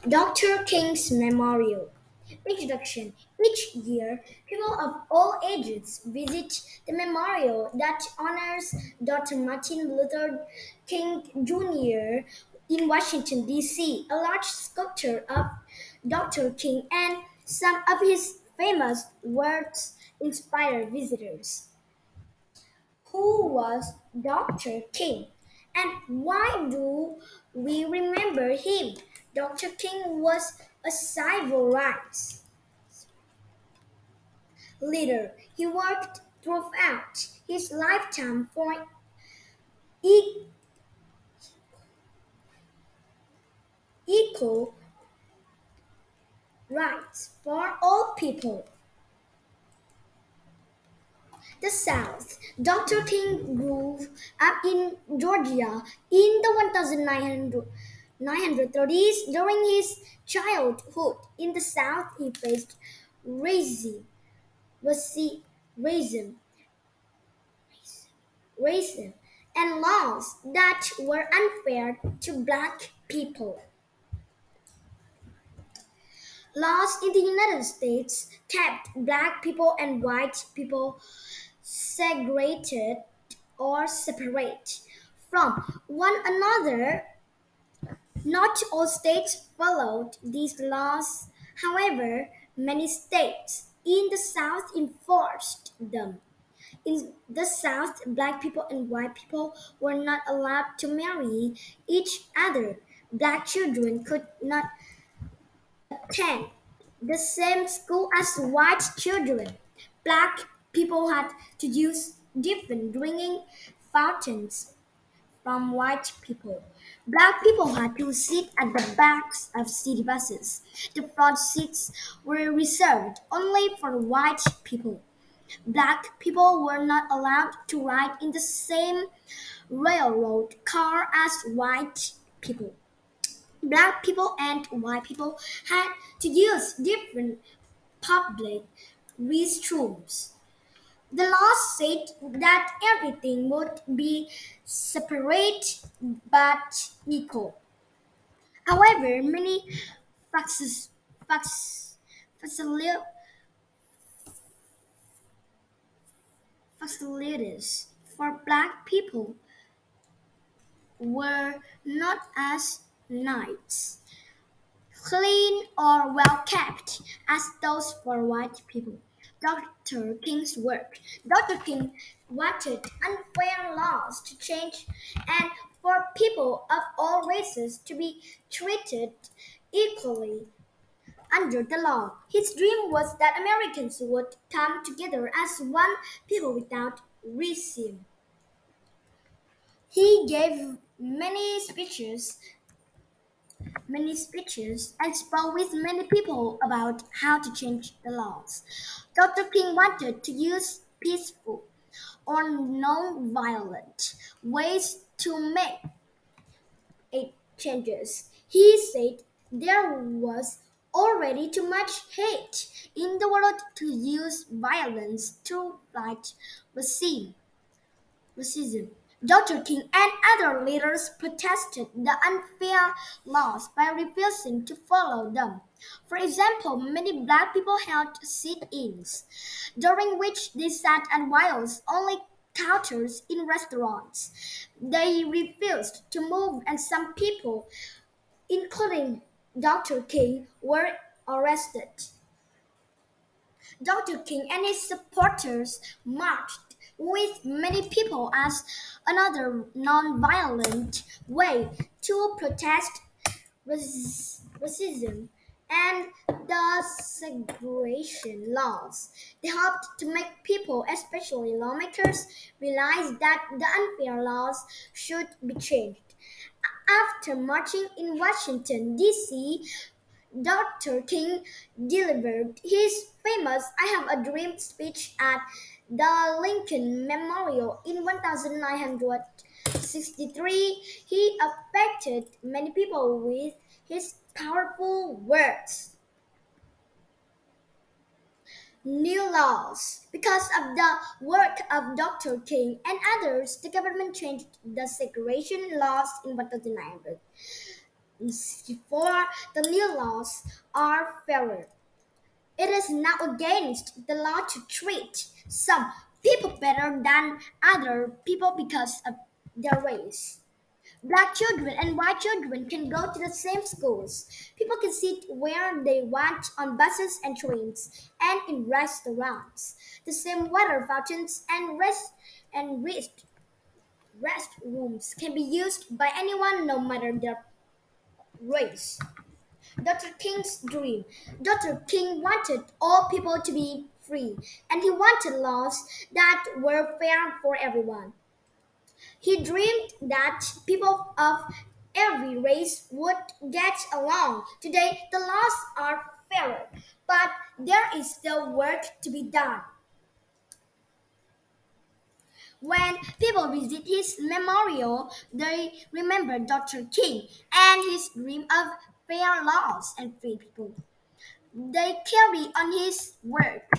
Dr. King's Memorial. Introduction. Each year, people of all ages visit the memorial that honors Dr. Martin Luther King Jr. in Washington, D.C. A large sculpture of Dr. King and some of his famous words inspire visitors. Who was Dr. King and why do we remember him? Dr. King was a civil rights leader. He worked throughout his lifetime for e- equal rights for all people. The South. Dr. King grew up in Georgia in the 1930s. During his childhood in the South, he faced racism, racism, racism, and laws that were unfair to black people. Laws in the United States kept black people and white people segregated or separate from one another. Not all states followed these laws, however, many states in the South enforced them. In the South, black people and white people were not allowed to marry each other. Black children could not attend the same school as white children. Black people had to use different drinking fountains from white people. Black people had to sit at the backs of city buses. The front seats were reserved only for white people. Black people were not allowed to ride in the same railroad car as white people. Black people and white people had to use different public restrooms. The law said that everything would be separate but equal. However, many faxes, fax, facili- facilities for black people were not as nice, clean, or well kept as those for white people. Dr. King's work. Dr. King wanted unfair laws to change and for people of all races to be treated equally under the law. His dream was that Americans would come together as one people without racism. He gave many speeches and spoke with many people about how to change the laws. Dr. King wanted to use peaceful or non-violent ways to make it changes. He said there was already too much hate in the world to use violence to fight racism. racism. Dr. King and other leaders protested the unfair laws by refusing to follow them. For example, many black people held sit ins, during which they sat at whilst only counters in restaurants. They refused to move, and some people, including Dr. King, were arrested. Dr. King and his supporters marched with many people as another non-violent way to protest racism and the segregation laws. They hoped to make people, especially lawmakers, realize that the unfair laws should be changed. After marching in Washington, D.C., Dr. King delivered his famous I Have a Dream speech at the Lincoln Memorial in 1963. He affected many people with his powerful words. New laws. Because of the work of Dr. King and others, the government changed the segregation laws in 1900. for the new laws are fairer. It is now against the law to treat some people better than other people because of their race. Black children and white children can go to the same schools. People can sit where they want on buses and trains and in restaurants. The same water fountains and restrooms can be used by anyone no matter their race. Dr. King's dream. Dr. King wanted all people to be free, and he wanted laws that were fair for everyone. He dreamed that people of every race would get along. Today, the laws are fairer, but there is still work to be done. When people visit his memorial, they remember Dr. King and his dream of fair laws and free people. They carry on his work.